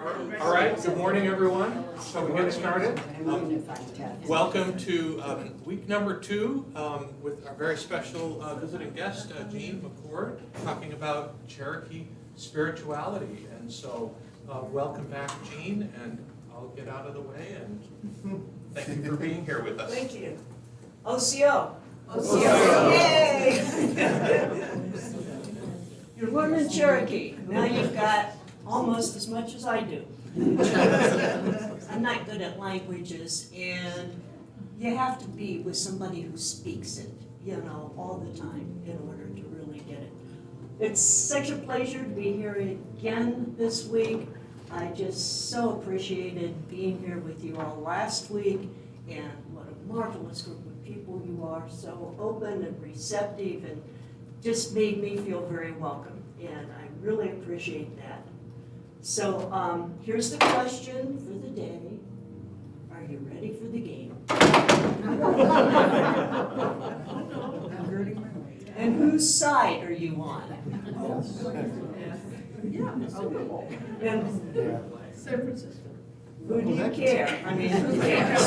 All right, good morning, everyone. So we get started. Welcome to week number 2 with our very special visiting guest, Jean McCord, talking about Cherokee spirituality. And so welcome back, Jean, and I'll get out of the way and thank you for being here with us. Thank you. OCO. OCO. Yay! You're learning Cherokee. Now you've got almost as much as I do. I'm not good at languages, and you have to be with somebody who speaks it, all the time in order to really get it. It's such a pleasure to be here again this week. I just so appreciated being here with you all last week, and what a marvelous group of people you are, so open and receptive, and just made me feel very welcome, and I really appreciate that. So here's the question for the day. Are you ready for the game? And whose side are you on? And San Francisco. who do you care? I mean, who cares?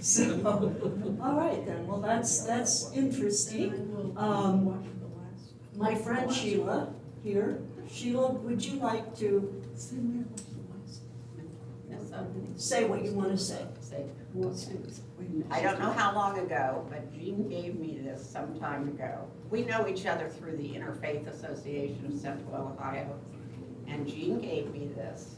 So, all right then, well that's interesting. My friend Sheila here. Sheila, would you like to say what you want to say? I don't know how long ago, but Jean gave me this some time ago. We know each other through the Interfaith Association of Central Ohio, and Jean gave me this,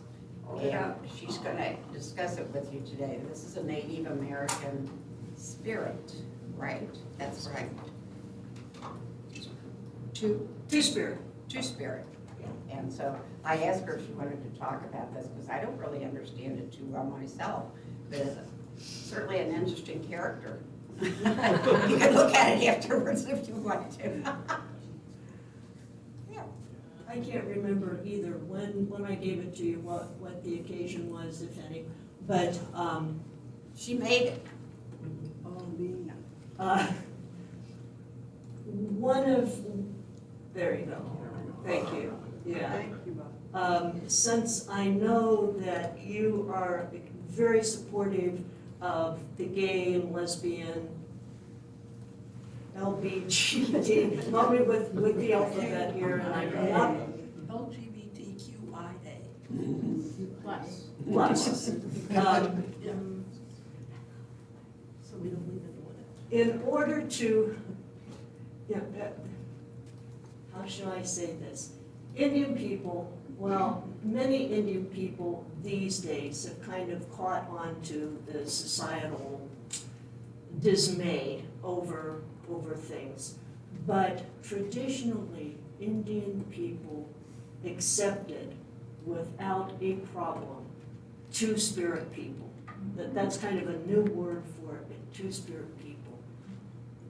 and she's going to discuss it with you today. This is a Native American spirit, right? That's right. Two-spirit. Two-spirit. And so I asked her if she wanted to talk about this, because I don't really understand it too well myself, but it's certainly an interesting character. You can look at it afterwards if you want to. Yeah. I can't remember either when I gave it to you, what the occasion was, if any, but She made it. one of, there you go, thank you, yeah. Since I know that you are very supportive of the gay and lesbian, LGBT, help me with the alphabet here, and I'm not. LGBTQIA. Plus. So we don't leave anyone out. In order to, how should I say this? Indian people, well, many Indian people these days have kind of caught on to the societal dismay over things. But traditionally, Indian people accepted without a problem two-spirit people. That's kind of a new word for it, two-spirit people.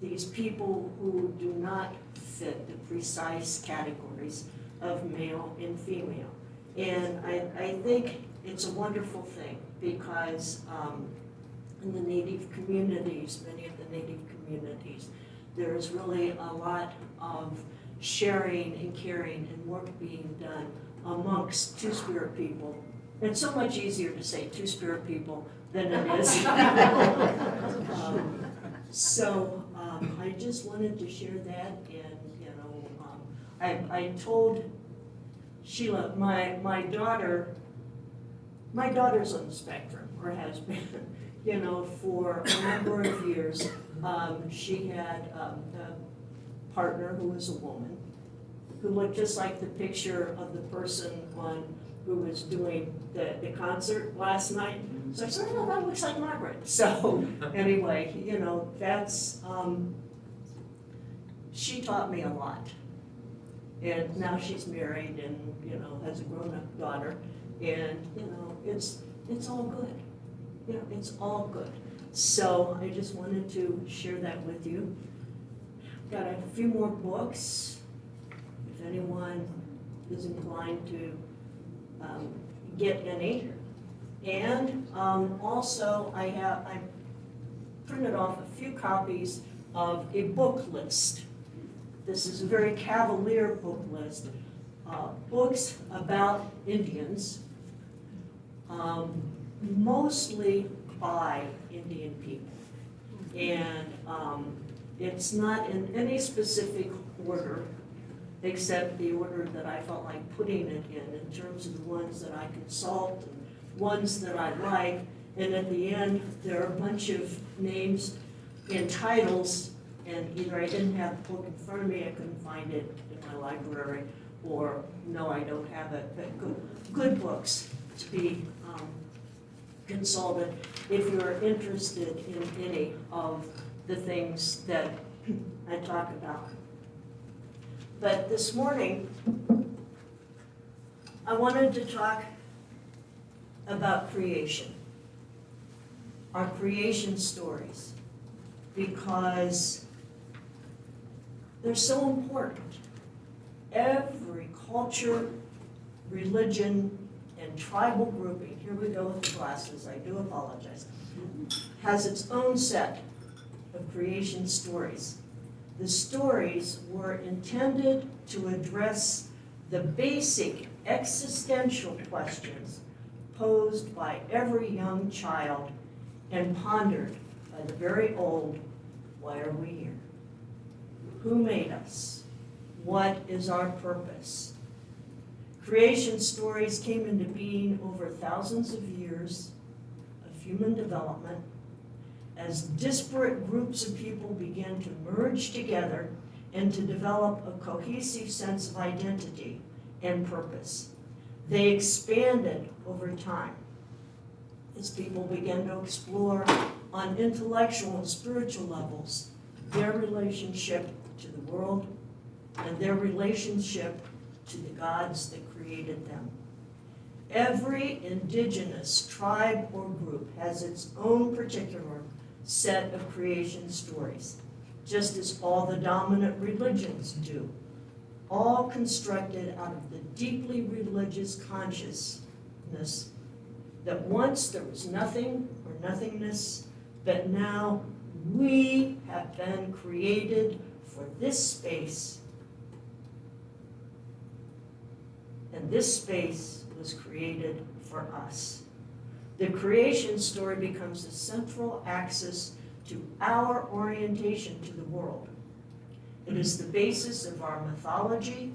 These people who do not fit the precise categories of male and female. And I think it's a wonderful thing because in the Native communities, many of the Native communities, there's really a lot of sharing and caring and work being done amongst two-spirit people. It's so much easier to say two-spirit people than it is. I just wanted to share that, and I told Sheila, my daughter's on the spectrum, or has been, for a number of years. She had a partner who was a woman, who looked just like the picture of the person who was doing the concert last night. So I said, oh, that looks like Margaret. So anyway, that's, she taught me a lot. And now she's married and, has a grown-up daughter. And, it's all good. It's all good. So I just wanted to share that with you. Got a few more books, if anyone is inclined to get any. And also I printed off a few copies of a book list this is a very cavalier book list, books about Indians, mostly by Indian people. And it's not in any specific order, except the order that I felt like putting it in terms of the ones that I consult and ones that I like. And at the end, there are a bunch of names and titles, and either I didn't have the book in front of me, I couldn't find it in my library, or no, I don't have it, but good books to be consulted if you're interested in any of the things that I talk about. But this morning, I wanted to talk about creation, our creation stories, because they're so important. Every culture, religion, and tribal grouping, here we go with the glasses, I do apologize, has its own set of creation stories. The stories were intended to address the basic existential questions posed by every young child and pondered by the very old. Why are we here? Who made us? What is our purpose? Creation stories came into being over thousands of years of human development as disparate groups of people began to merge together and to develop a cohesive sense of identity and purpose. They expanded over time as people began to explore on intellectual and spiritual levels their relationship to the world and their relationship to the gods that created them. Every indigenous tribe or group has its own particular set of creation stories, just as all the dominant religions do, all constructed out of the deeply religious consciousness that once there was nothing or nothingness, but now we have been created for this space, and this space was created for us. The creation story becomes the central axis to our orientation to the world. It is the basis of our mythology,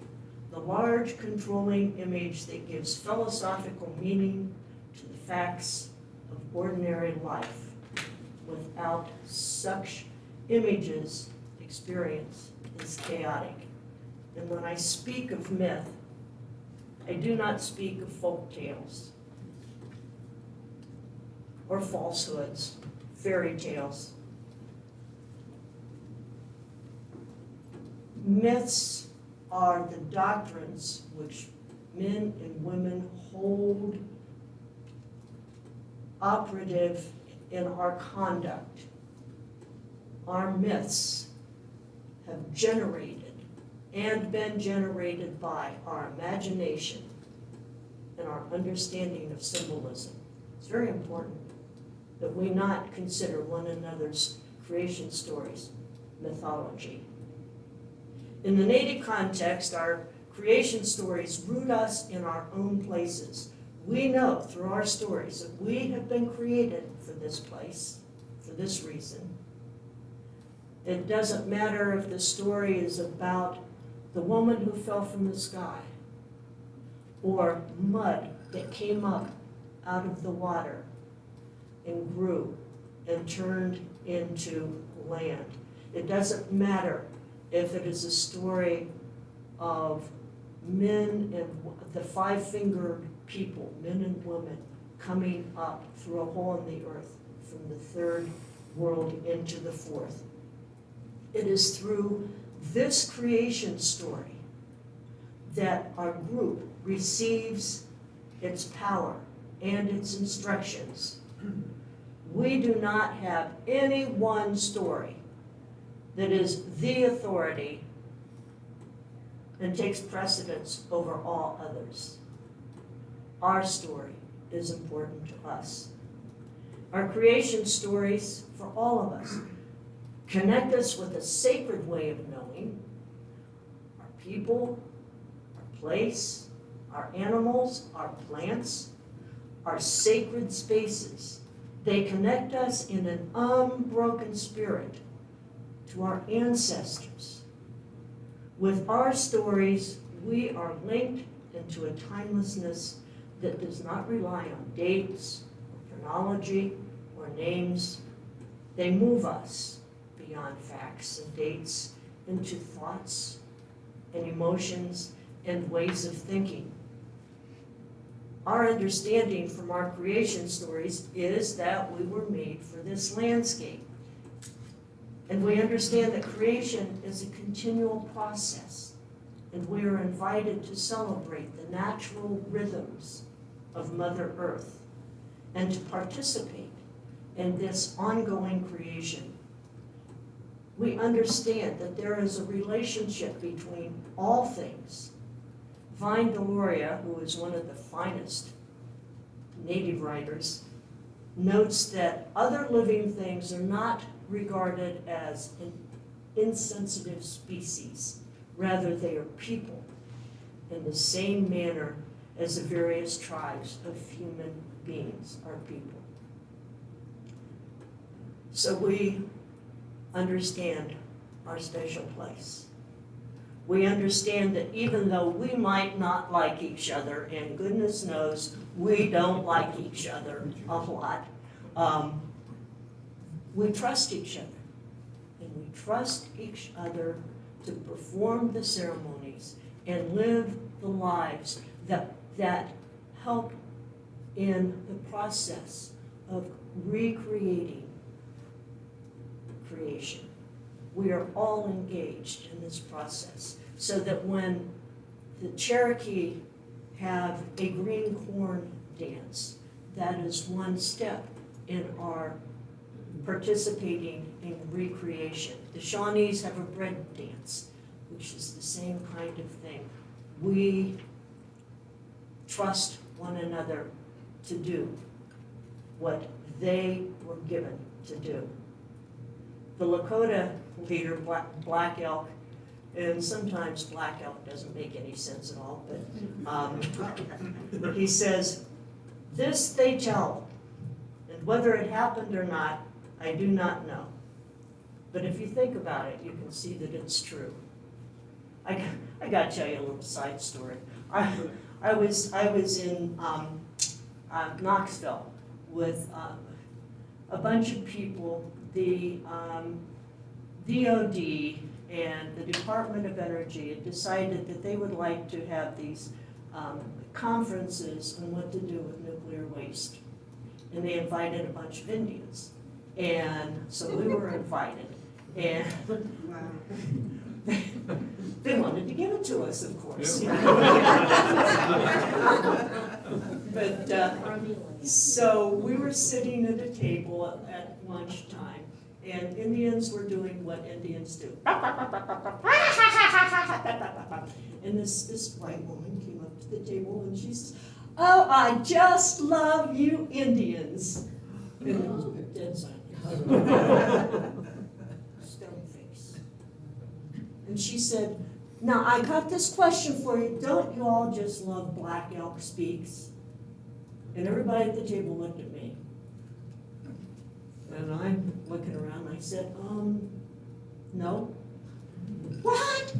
the large controlling image that gives philosophical meaning to the facts of ordinary life. Without such images, experience is chaotic. And when I speak of myth, I do not speak of folk tales or falsehoods, fairy tales. Myths are the doctrines which men and women hold operative in our conduct. Our myths have generated and been generated by our imagination and our understanding of symbolism. It's very important that we not consider one another's creation stories mythology. In the native context, our creation stories root us in our own places. We know through our stories that we have been created for this place, for this reason. It doesn't matter if the story is about the woman who fell from the sky, or mud that came up out of the water and grew and turned into land. It doesn't matter if it is a story of men and the five-fingered people, men and women, coming up through a hole in the earth from the third world into the fourth. It is through this creation story that our group receives its power and its instructions. We do not have any one story that is the authority and takes precedence over all others. Our story is important to us. Our creation stories, for all of us, connect us with a sacred way of knowing, people, our place, our animals, our plants, our sacred spaces. They connect us in an unbroken spirit to our ancestors. With our stories, we are linked into a timelessness that does not rely on dates, or chronology, or names. They move us beyond facts and dates into thoughts and emotions and ways of thinking. Our understanding from our creation stories is that we were made for this landscape. And we understand that creation is a continual process, and we are invited to celebrate the natural rhythms of Mother Earth and to participate in this ongoing creation. We understand that there is a relationship between all things. Vine Deloria, who is one of the finest native writers, notes that other living things are not regarded as an insensitive species. Rather, they are people in the same manner as the various tribes of human beings are people. So we understand our special place. We understand that even though we might not like each other, and goodness knows we don't like each other a lot, we trust each other. And we trust each other to perform the ceremonies and live the lives that help in the process of recreating creation. We are all engaged in this process, so that when the Cherokee have a green corn dance, that is one step in our participating in recreation. The Shawnees have a bread dance, which is the same kind of thing. We trust one another to do what they were given to do. The Lakota leader, Black Elk, and sometimes Black Elk doesn't make any sense at all, but he says, "This they tell, and whether it happened or not, I do not know. But if you think about it, you can see that it's true." I gotta tell you a little side story. I was in Knoxville with a bunch of people. The DOD and the Department of Energy had decided that they would like to have these conferences on what to do with nuclear waste. And they invited a bunch of Indians. And so we were invited. And they wanted to give it to us, of course. But so we were sitting at a table at lunchtime, and Indians were doing what Indians do. And this white woman came up to the table and she says, "Oh, I just love you Indians." And it was dead silence. Stone face. And she said, "Now I got this question for you. Don't you all just love Black Elk Speaks?" And everybody at the table looked at me. And I'm looking around, I said, no. "What?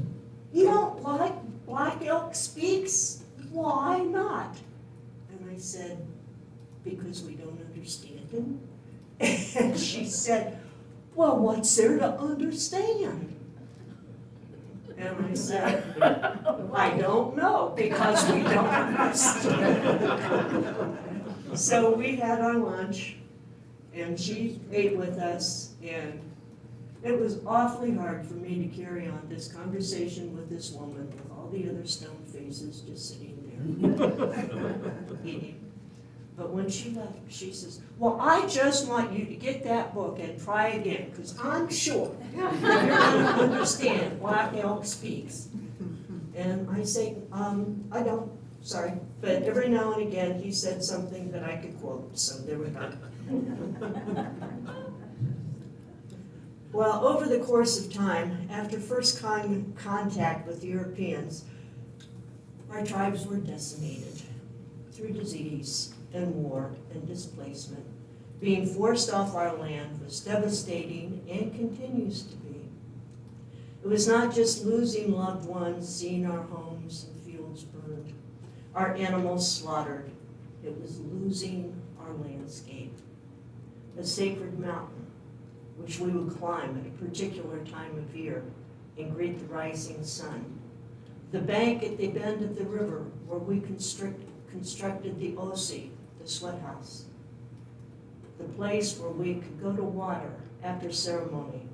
You don't like Black Elk Speaks? Why not?" And I said, "Because we don't understand him." And she said, "Well, what's there to understand?" And I said, "I don't know, because we don't understand." So we had our lunch, and she ate with us, and it was awfully hard for me to carry on this conversation with this woman with all the other stone faces just sitting there eating. But when she left, she says, "Well, I just want you to get that book and try again, because I'm sure you're going to understand Black Elk Speaks." And I say, "I don't, sorry." But every now and again, he said something that I could quote, so there we go. Well, over the course of time, after first contact with Europeans, our tribes were decimated through disease and war and displacement. Being forced off our land was devastating and continues to be. It was not just losing loved ones, seeing our homes and fields burned, our animals slaughtered. It was losing our landscape, a sacred mountain, which we would climb at a particular time of year and greet the rising sun. The bank at the bend of the river where we constructed the OC, the sweat house. The place where we could go to water after ceremony.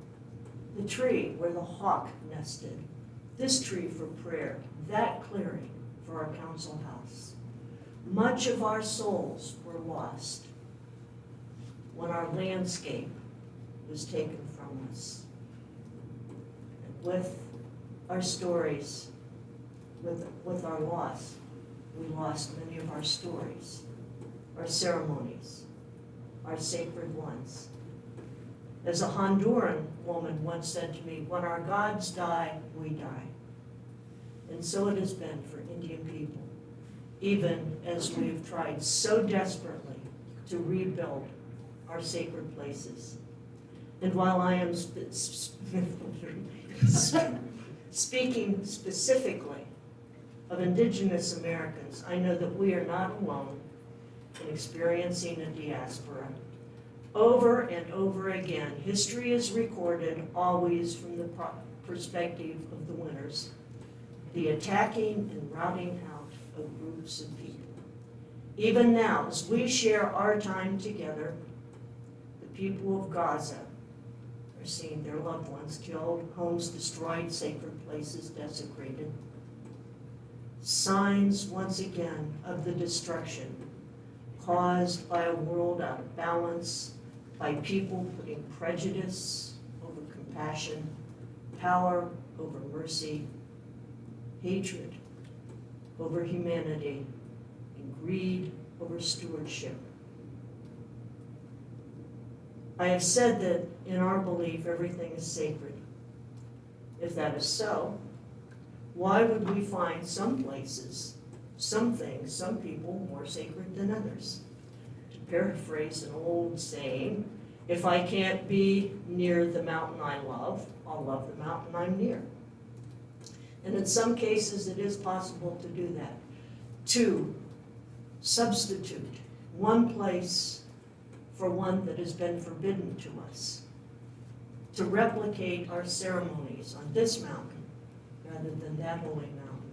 The tree where the hawk nested. This tree for prayer, that clearing for our council house. Much of our souls were lost when our landscape was taken from us. And with our stories, with our loss, we lost many of our stories, our ceremonies, our sacred ones. As a Honduran woman once said to me, when our gods die, we die. And so it has been for Indian people, even as we have tried so desperately to rebuild our sacred places. And while I am speaking specifically of Indigenous Americans, I know that we are not alone in experiencing a diaspora. Over and over again, history is recorded always from the perspective of the winners, the attacking and routing out of groups of people. Even now, as we share our time together, the people of Gaza are seeing their loved ones killed, homes destroyed, sacred places desecrated. Signs, once again, of the destruction caused by a world out of balance, by people putting prejudice over compassion, power over mercy, hatred over humanity, and greed over stewardship. I have said that in our belief, everything is sacred. If that is so, why would we find some places, some things, some people more sacred than others? To paraphrase an old saying, if I can't be near the mountain I love, I'll love the mountain I'm near. And in some cases, it is possible to do that. To substitute one place for one that has been forbidden to us. To replicate our ceremonies on this mountain rather than that holy mountain,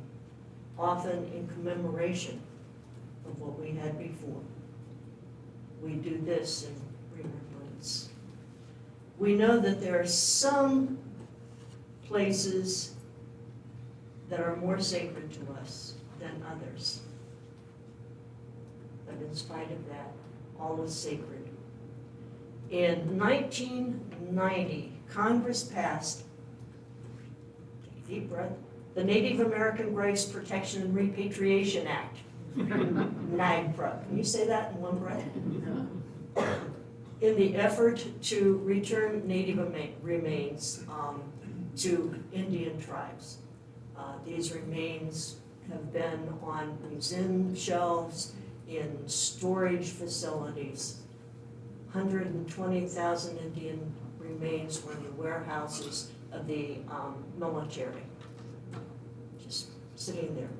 often in commemoration of what we had before. We do this in remembrance. We know that there are some places that are more sacred to us than others. But in spite of that, all is sacred. In 1990, Congress passed, take a deep breath, the Native American Graves Protection and Repatriation Act, NAGPRA. Can you say that in one breath? In the effort to return Native remains to Indian tribes. These remains have been on museum shelves, in storage facilities. 120,000 Indian remains were in the warehouses of the military, just sitting there.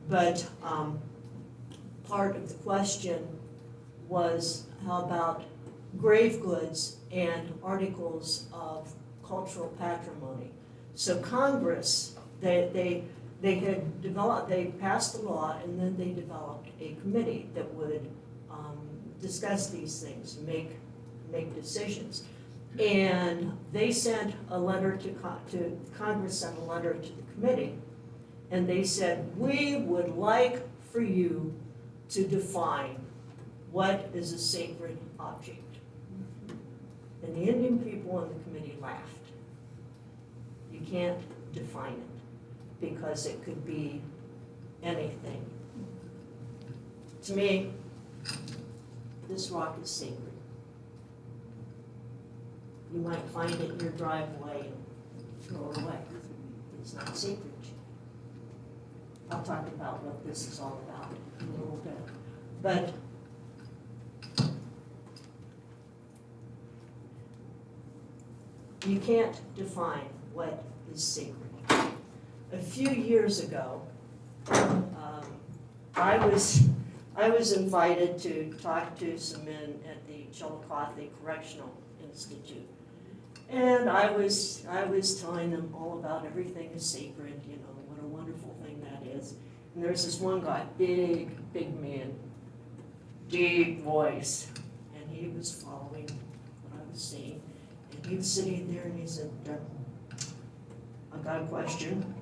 But part of the question was how about grave goods and articles of cultural patrimony. So Congress, they had developed, they passed the law, and then they developed a committee that would discuss these things, make decisions. And they sent a letter to Congress sent a letter to the committee, and they said, we would like for you to define what is a sacred object. And the Indian people in the committee laughed. You can't define it because it could be anything. To me, this rock is sacred. You might find it in your driveway and throw it away. It's not sacred. I'll talk about what this is all about in a little bit. But you can't define what is sacred. A few years ago, I was invited to talk to some men at the Chillicothe Correctional Institute. And I was telling them all about everything is sacred, you know, what a wonderful thing that is. And there's this one guy, big man, deep voice, and he was following what I was saying. And he was sitting there and he said, I got a question.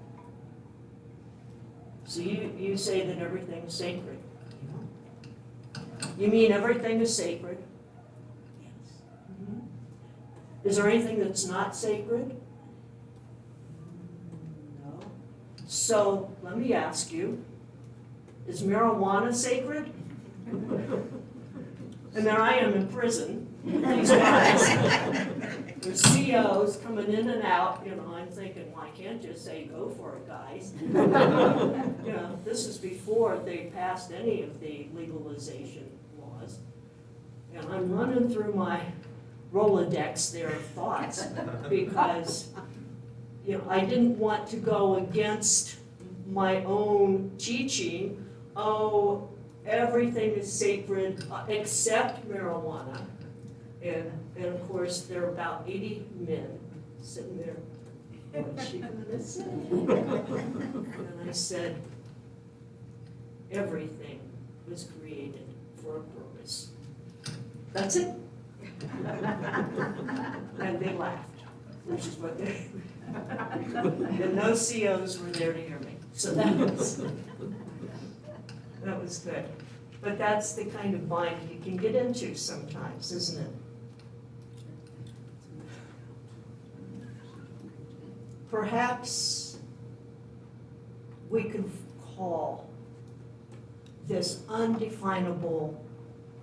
So you say that everything is sacred? You mean everything is sacred? Yes. Is there anything that's not sacred? No. So let me ask you, is marijuana sacred? And there I am in prison with these guys. There's COs coming in and out, you know, I'm thinking, well, I can't just say go for it, guys. You know, this is before they passed any of the legalization laws. And I'm running through my Rolodex there of thoughts because, you know, I didn't want to go against my own teaching. Oh, everything is sacred except marijuana. And of course, there are about 80 men sitting there. What's she gonna say? And I said, everything was created for a purpose. That's it. And they laughed, which is what they, and no COs were there to hear me. So that was good. But that's the kind of bind you can get into sometimes, isn't it? Perhaps we could call this undefinable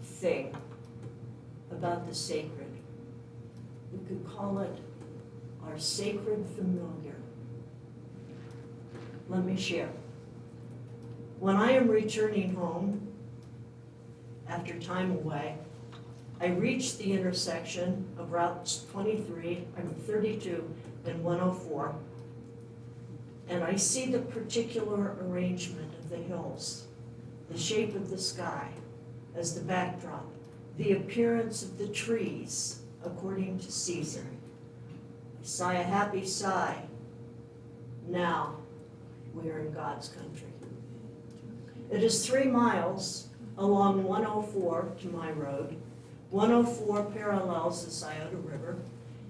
thing about the sacred, we could call it our sacred familiar. Let me share. When I am returning home after time away, I reach the intersection of routes 32 and 104, and I see the particular arrangement of the hills, the shape of the sky as the backdrop, the appearance of the trees according to season. I sigh a happy sigh. Now we are in God's country. It is 3 miles along 104 to my road. 104 parallels the Scioto River,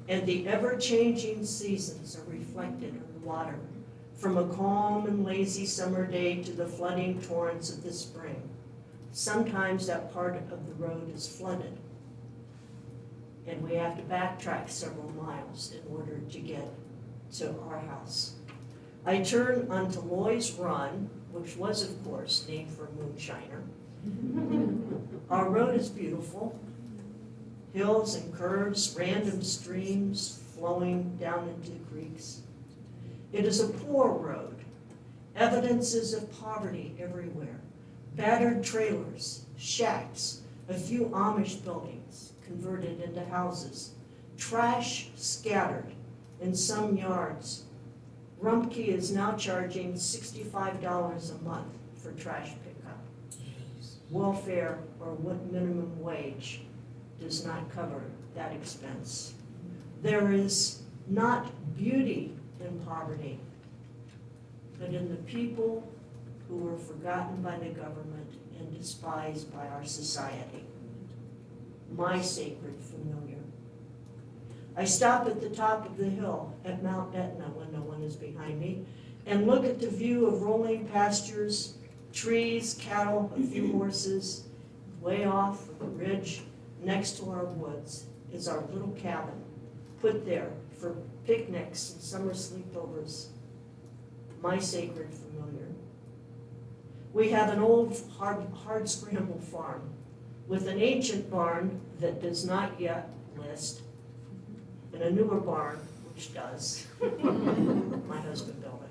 and the ever-changing seasons are reflected in the water, from a calm and lazy summer day to the flooding torrents of the spring. Sometimes that part of the road is flooded, and we have to backtrack several miles in order to get to our house. I turn onto Loy's Run, which was, of course, named for a moonshiner. Our road is beautiful. Hills and curves, random streams flowing down into the creeks. It is a poor road. Evidences of poverty everywhere. Battered trailers, shacks, a few Amish buildings converted into houses. Trash scattered in some yards. Rumpke is now charging $65 a month for trash pickup. Welfare or what minimum wage does not cover that expense. There is not beauty in poverty, but in the people who are forgotten by the government and despised by our society. My sacred familiar. I stop at the top of the hill at Mount Etna when no one is behind me and look at the view of rolling pastures, trees, cattle, a few horses. Way off on the ridge next to our woods is our little cabin, put there for picnics and summer sleepovers. My sacred familiar. We have an old hard scramble farm with an ancient barn that does not yet list, and a newer barn, which does. My husband built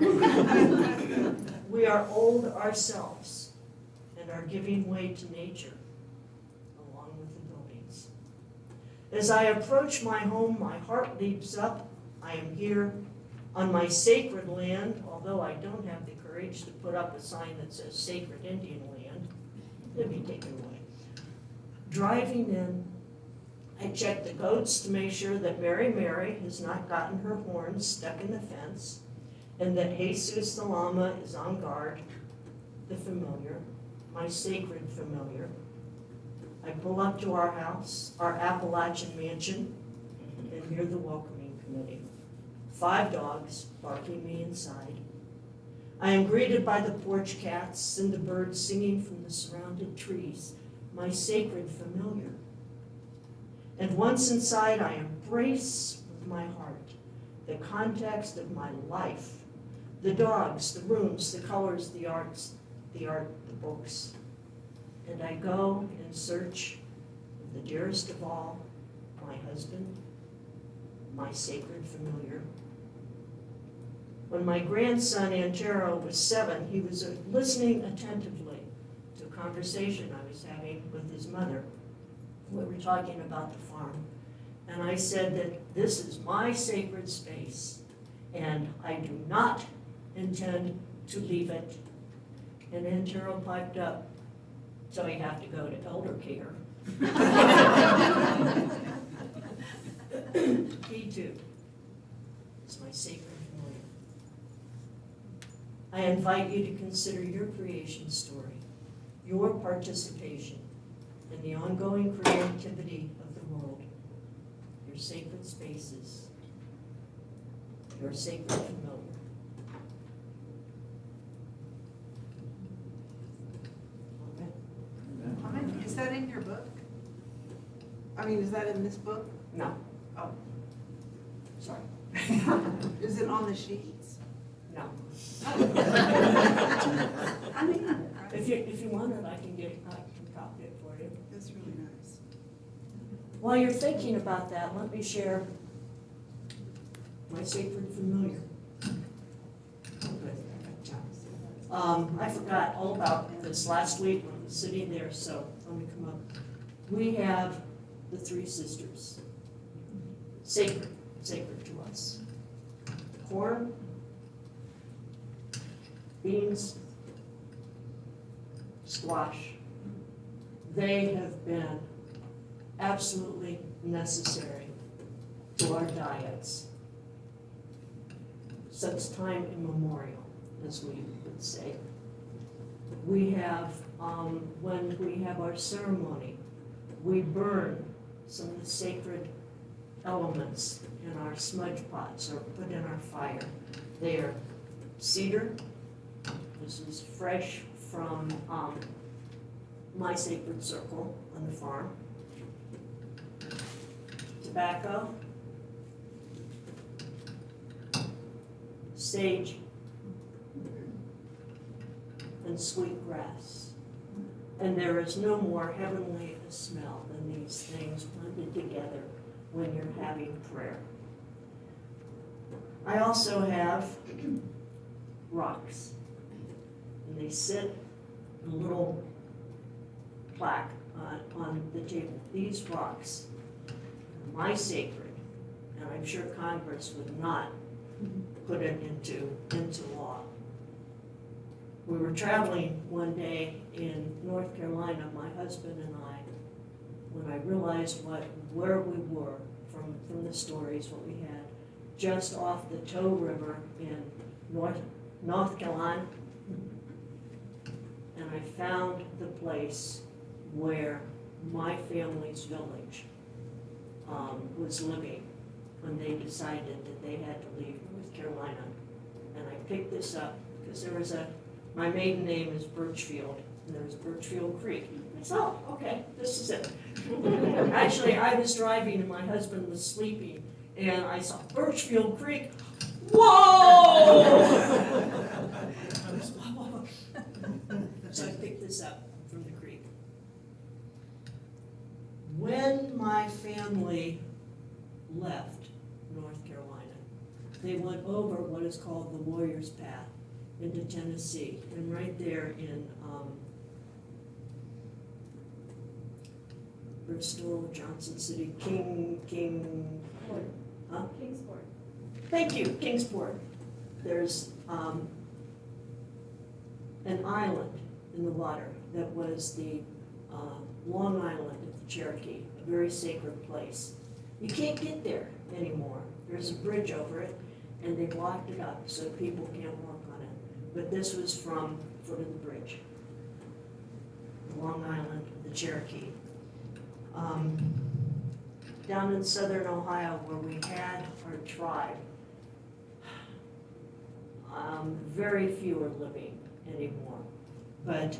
it. We are old ourselves and are giving way to nature, along with the buildings. As I approach my home, my heart leaps up. I am here on my sacred land, although I don't have the courage to put up a sign that says Sacred Indian Land. Let me take it away. Driving in, I check the goats to make sure that Mary has not gotten her horns stuck in the fence, and that Jesus the llama is on guard, the familiar, my sacred familiar. I pull up to our house, our Appalachian mansion, and hear the welcoming committee. 5 dogs barking me inside. I am greeted by the porch cats and the birds singing from the surrounded trees, my sacred familiar. And once inside, I embrace with my heart the context of my life, the dogs, the rooms, the colors, the art, the books. And I go in search of the dearest of all, my husband, my sacred familiar. When my grandson Antero was 7, he was listening attentively to a conversation I was having with his mother. We were talking about the farm. And I said that this is my sacred space, and I do not intend to leave it. And Antero piped up, so you have to go to elder care. He too is my sacred familiar. I invite you to consider your creation story, your participation in the ongoing creativity of the world, your sacred spaces, your sacred familiar. Is that in your book? I mean, is that in this book? No, Oh, sorry, is it on the sheets? no. I mean, If you want it, I can copy it for you. that's really nice. While you're thinking about that, let me share my sacred familiar. I forgot all about this last week when I was sitting there, so let me come up. We have the 3 sisters, sacred to us. Corn, beans, squash. They have been absolutely necessary to our diets since time immemorial, as we would say. We have, when we have our ceremony, we burn some of the sacred elements in our smudge pots or put in our fire. They are cedar. This is fresh from my sacred circle on the farm. Tobacco, sage, and sweet grass. And there is no more heavenly a smell than these things blended together when you're having prayer. I also have rocks, and they sit in a little plaque on the table. These rocks are my sacred, and I'm sure Congress would not put it into law. We were traveling one day in North Carolina, my husband and I, when I realized where we were from the stories, what we had, just off the Tow River in North Carolina. And I found the place where my family's village was living when they decided that they had to leave North Carolina. And I picked this up because there was my maiden name is Birchfield, and there was Birchfield Creek. I said, oh, okay, this is it. Actually, I was driving and my husband was sleeping, and I saw Birchfield Creek. Whoa! So I picked this up from the creek. When my family left North Carolina. They went over what is called the Warrior's Path into Tennessee, and right there in Bristol, Johnson City, huh? Kingsport. Thank you, Kingsport. There's an island in the water that was the Long Island of the Cherokee, a very sacred place. You can't get there anymore. There's a bridge over it, and they blocked it up so people can't walk on it. But this was from foot of the bridge, the Long Island of the Cherokee. Down in southern Ohio where we had our tribe, very few are living anymore. But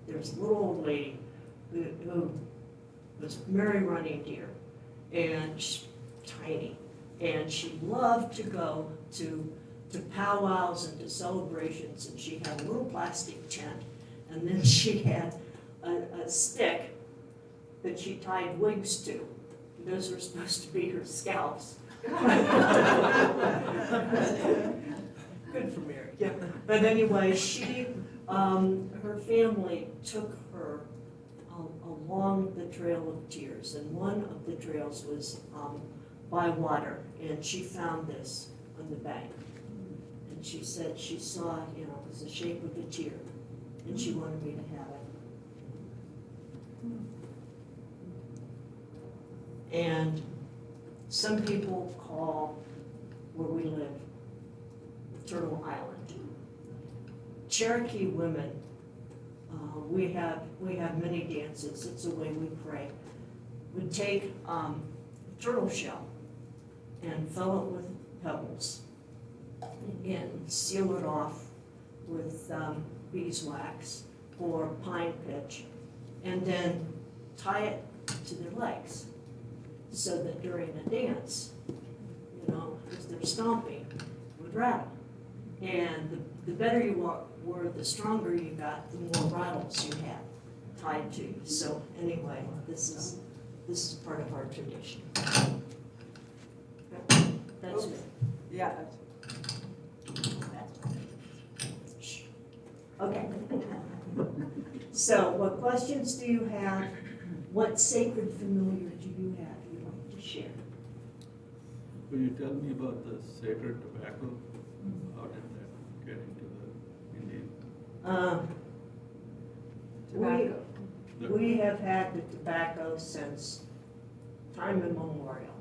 there's a little old lady who was Mary Running Deer, and she's tiny, and she loved to go to powwows and to celebrations, and she had a little plastic tent, and then she had a stick that she tied wigs to. Those were supposed to be her scalps. Good for Mary. Yeah. But anyway, her family took her along the Trail of Tears, and one of the trails was by water, and she found this on the bank. And she said she saw, it was the shape of a tear, and she wanted me to have it. And some people call where we live Turtle Island. Cherokee women, we have many dances. It's the way we pray. We take turtle shell and fill it with pebbles and seal it off with beeswax or pine pitch, and then tie it to their legs so that during a dance, as they're stomping, it would rattle. And the better you were, the stronger you got, the more rattles you had tied to you. So anyway, this is part of our tradition. That's it. Yeah. Okay. So what questions do you have? What sacred familiar do you have you'd like to share? Will you tell me about the sacred tobacco? How did that get into the Indian? We have had the tobacco since time immemorial,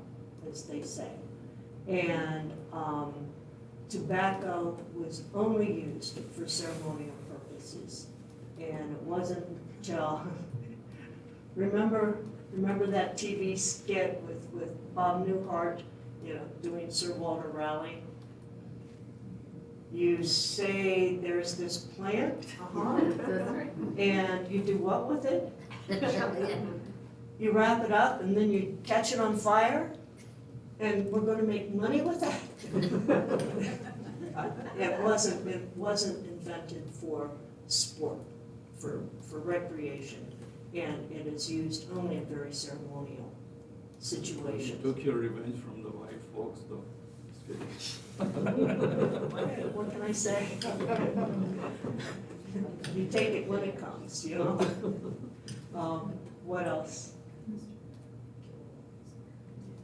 as they say. And tobacco was only used for ceremonial purposes. And it wasn't until, remember that TV skit with Bob Newhart, doing Sir Walter Raleigh? You say there's this plant, and you do what with it? You wrap it up and then you catch it on fire, and we're gonna make money with that? It wasn't invented for sport, for recreation, and it is used only in very ceremonial situations. You took your revenge from the white folks, though. What can I say? You take it when it comes, What else?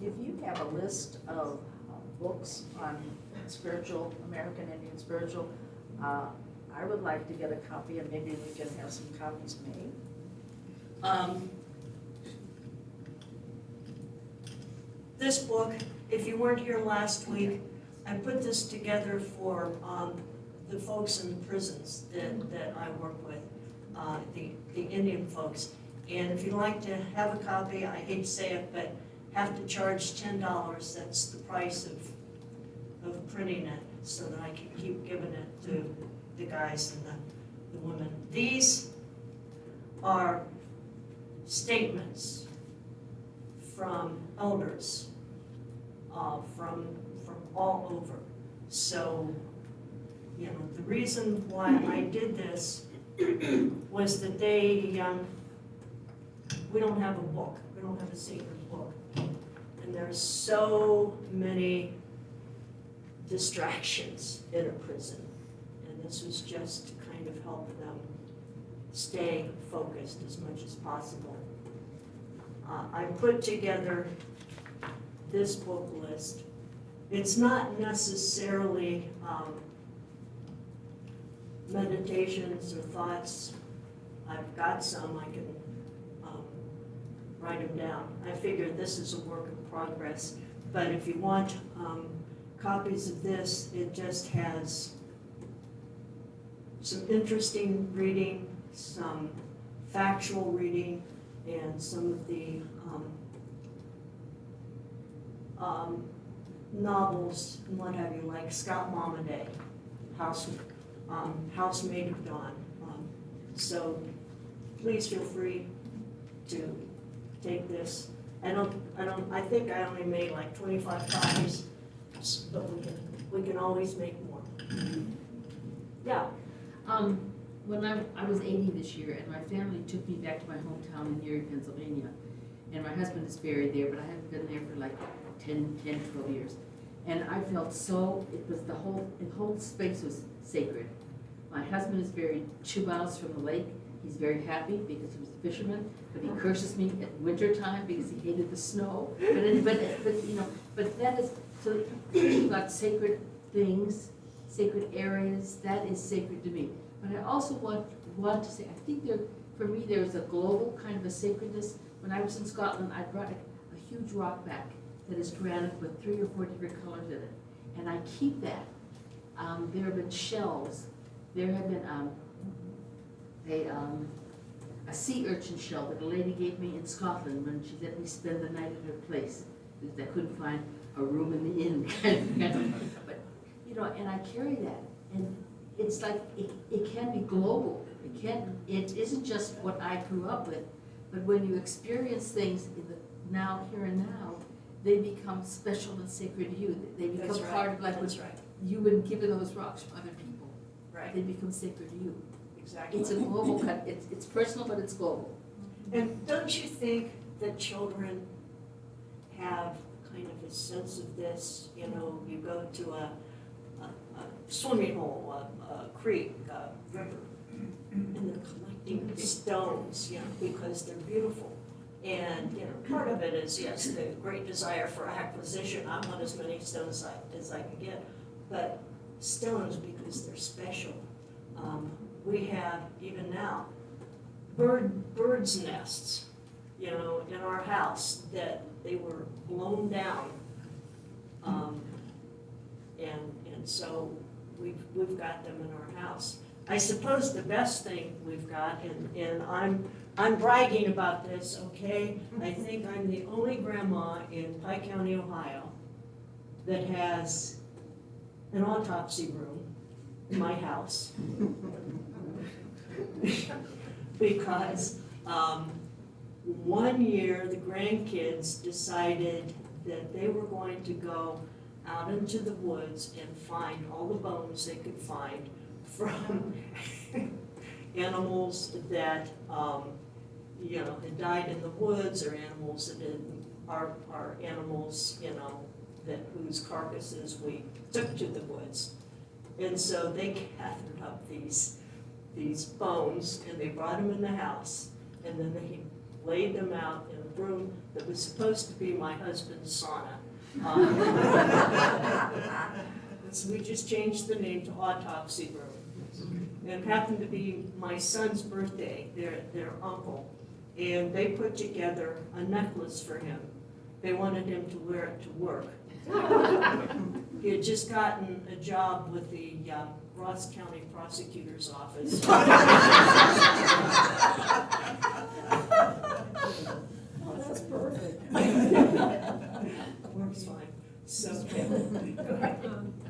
If you have a list of books on American Indian spiritual, I would like to get a copy, and maybe we can have some copies made. This book, if you weren't here last week, I put this together for the folks in the prisons that I work with, the Indian folks. And if you'd like to have a copy, I hate to say it, but have to charge $10. That's the price of printing it, so that I can keep giving it to the guys and the women. These are statements from elders, from all over. So, the reason why I did this was that we don't have a book. We don't have a sacred book. And there's so many distractions in a prison. And this was just to kind of help them stay focused as much as possible. I put together this book list. It's not necessarily meditations or thoughts. I've got some, I can write them down. I figured this is a work in progress, but if you want copies of this, it just has some interesting reading, some factual reading, and some of the novels and what have you, like Scott Momaday, Housemaid of Dawn. So please feel free to take this. I think I only made like 25 copies, but we can always make more. Yeah. When I was 80 this year, and my family took me back to my hometown in Erie, Pennsylvania, and my husband is buried there, but I haven't been there for like 10, 12 years. And I felt so, the whole space was sacred. My husband is buried 2 miles from the lake. He's very happy because he was a fisherman, but he curses me at winter time because he hated the snow. But that is, so thinking about sacred things, sacred areas, that is sacred to me. But I also want to say, I think for me, there's a global kind of a sacredness. When I was in Scotland, I brought a huge rock back that is granite with 3 or 4 different colors in it. And I keep that. There have been shells. There have been a sea urchin shell that a lady gave me in Scotland when she let me spend the night at her place, because I couldn't find a room in the inn. But, and I carry that. And it's like, it can be global. It isn't just what I grew up with, but when you experience things in the now, here and now, they become special and sacred to you. They become That's right. part of like That's what right. you would given those rocks from other people. Right. They become sacred to you. Exactly. It's a global cut. It's personal, but it's global. And don't you think that children have kind of a sense of this? You go to a swimming hole, a creek, a river, and they're collecting stones, because they're beautiful. And, part of it is, yes, the great desire for acquisition. I want as many stones as I can get. But stones, because they're special. We have, even now, birds' nests, in our house that they were blown down. And so we've got them in our house. I suppose the best thing we've got, and I'm bragging about this, okay? I think I'm the only grandma in Pike County, Ohio, that has an autopsy room in my house. Because one year the grandkids decided that they were going to go out into the woods and find all the bones they could find from animals that had died in the woods, or animals that are animals whose carcasses we took to the woods. And so they gathered up these bones and they brought them in the house, and then they laid them out in a room that was supposed to be my husband's sauna. So we just changed the name to autopsy room. And it happened to be my son's birthday, their uncle, and they put together a necklace for him. They wanted him to wear it to work. He had just gotten a job with the Ross County Prosecutor's Office. Oh, that's perfect. Works fine. So, I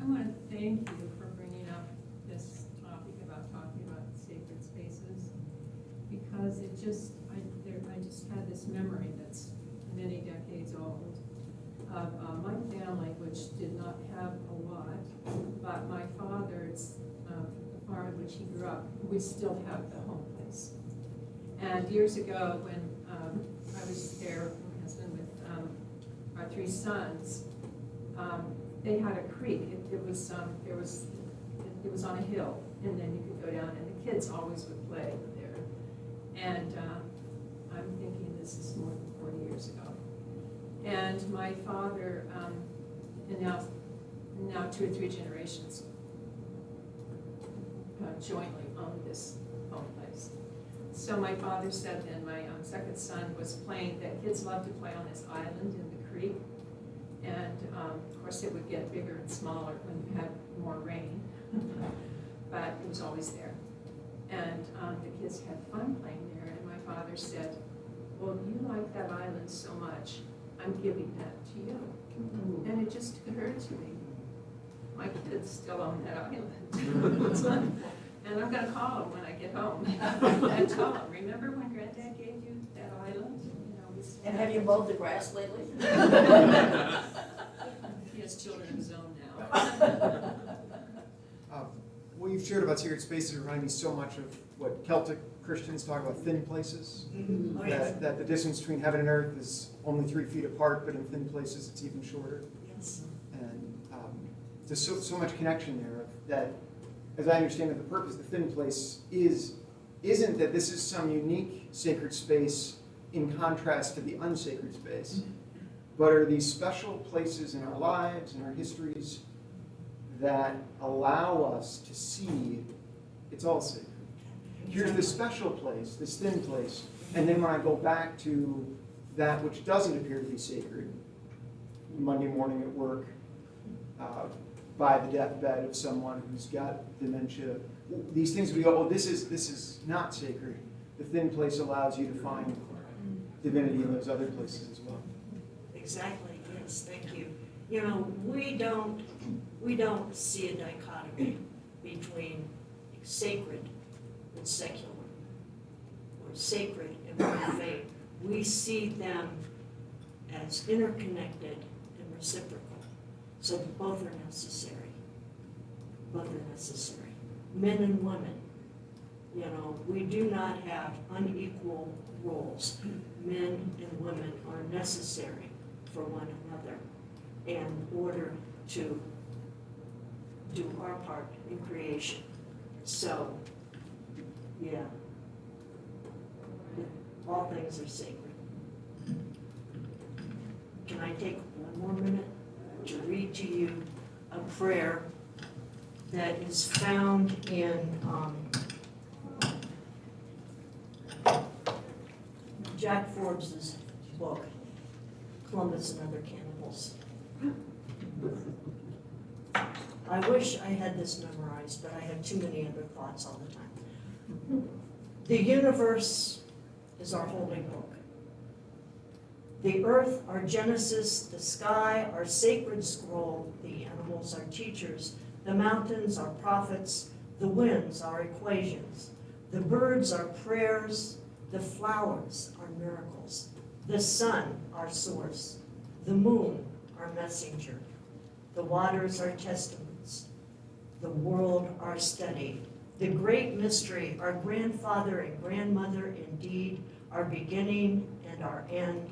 want to thank you for bringing up this topic about talking about sacred spaces, because I just had this memory that's many decades old of my family, which did not have a lot, but my father's the farm in which he grew up, we still have the home place. And years ago, when I was there, my husband with our three sons, they had a creek. It was on a hill, and then you could go down, and the kids always would play there. And I'm thinking this is more than 40 years ago. And my father, and now 2 or 3 generations jointly owned this home place. So my father said then, my second son was playing, that kids love to play on this island in the creek. And of course it would get bigger and smaller when you had more rain, but it was always there. And the kids had fun playing there, and my father said, well, you like that island so much, I'm giving that to you. And it just occurred to me, my kids still own that island. And I'm gonna call them when I get home and tell them, remember when Granddad gave you that island? You know, we still And have you mowed the grass lately? He has children of his own now. What you've shared about sacred spaces remind me so much of what Celtic Christians talk about thin places. Oh, yes. That the distance between heaven and earth is only 3 feet apart, but in thin places it's even shorter. Yes. And there's so much connection there that, as I understand it, the purpose of the thin place isn't that this is some unique sacred space in contrast to the unsacred space, but are these special places in our lives, in our histories, that allow us to see it's all sacred. Here's this special place, this thin place, and then when I go back to that which doesn't appear to be sacred, Monday morning at work, by the deathbed of someone who's got dementia, these things we go, oh, this is not sacred. The thin place allows you to find divinity in those other places as well. Exactly, yes, thank you. You know, we don't see a dichotomy between sacred and secular, or sacred and profane. We see them as interconnected and reciprocal. So both are necessary. Both are necessary. Men and women, you know, we do not have unequal roles. Men and women are necessary for one another in order to do our part in creation. So, yeah, all things are sacred. Can I take one more minute to read to you a prayer that is found in Jack Forbes's book, Columbus and Other Cannibals. I wish I had this memorized, but I have too many other thoughts all the time. The universe is our holy book. The earth, our Genesis, the sky, our sacred scroll, the animals, our teachers, the mountains, our prophets, the winds, our equations, the birds, our prayers, the flowers, our miracles, the sun, our source, the moon, our messenger, the waters, our testaments, the world, our study, the great mystery, our grandfather and grandmother, indeed, our beginning and our end,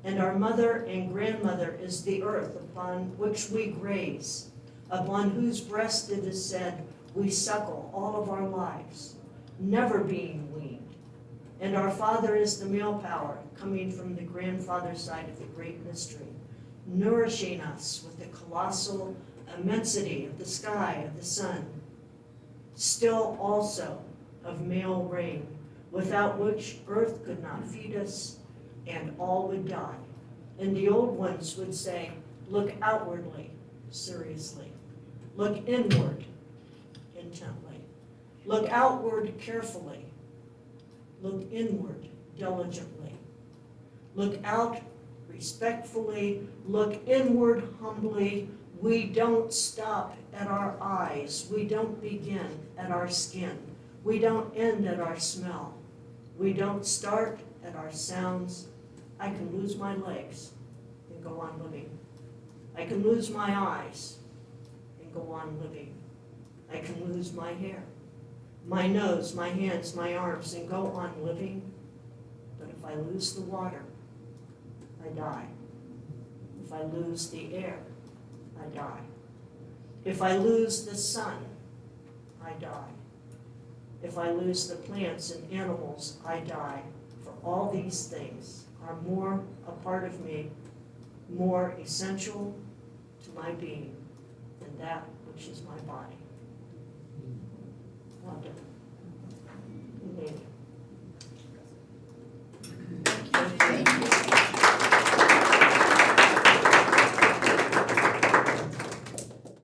and our mother and grandmother is the earth upon which we graze, upon whose breast it is said we suckle all of our lives, never being weaned. And our father is the male power coming from the grandfather side of the great mystery, nourishing us with the colossal immensity of the sky, of the sun, still also of male rain, without which earth could not feed us, and all would die. And the old ones would say, look outwardly, seriously. Look inward, intently. Look outward, carefully. Look inward, diligently. Look out, respectfully. Look inward, humbly. We don't stop at our eyes. We don't begin at our skin. We don't end at our smell. We don't start at our sounds. I can lose my legs and go on living. I can lose my eyes and go on living. I can lose my hair, my nose, my hands, my arms, and go on living. But if I lose the water, I die. If I lose the air, I die. If I lose the sun, I die. If I lose the plants and animals, I die. For all these things are more a part of me, more essential to my being than that which is my body.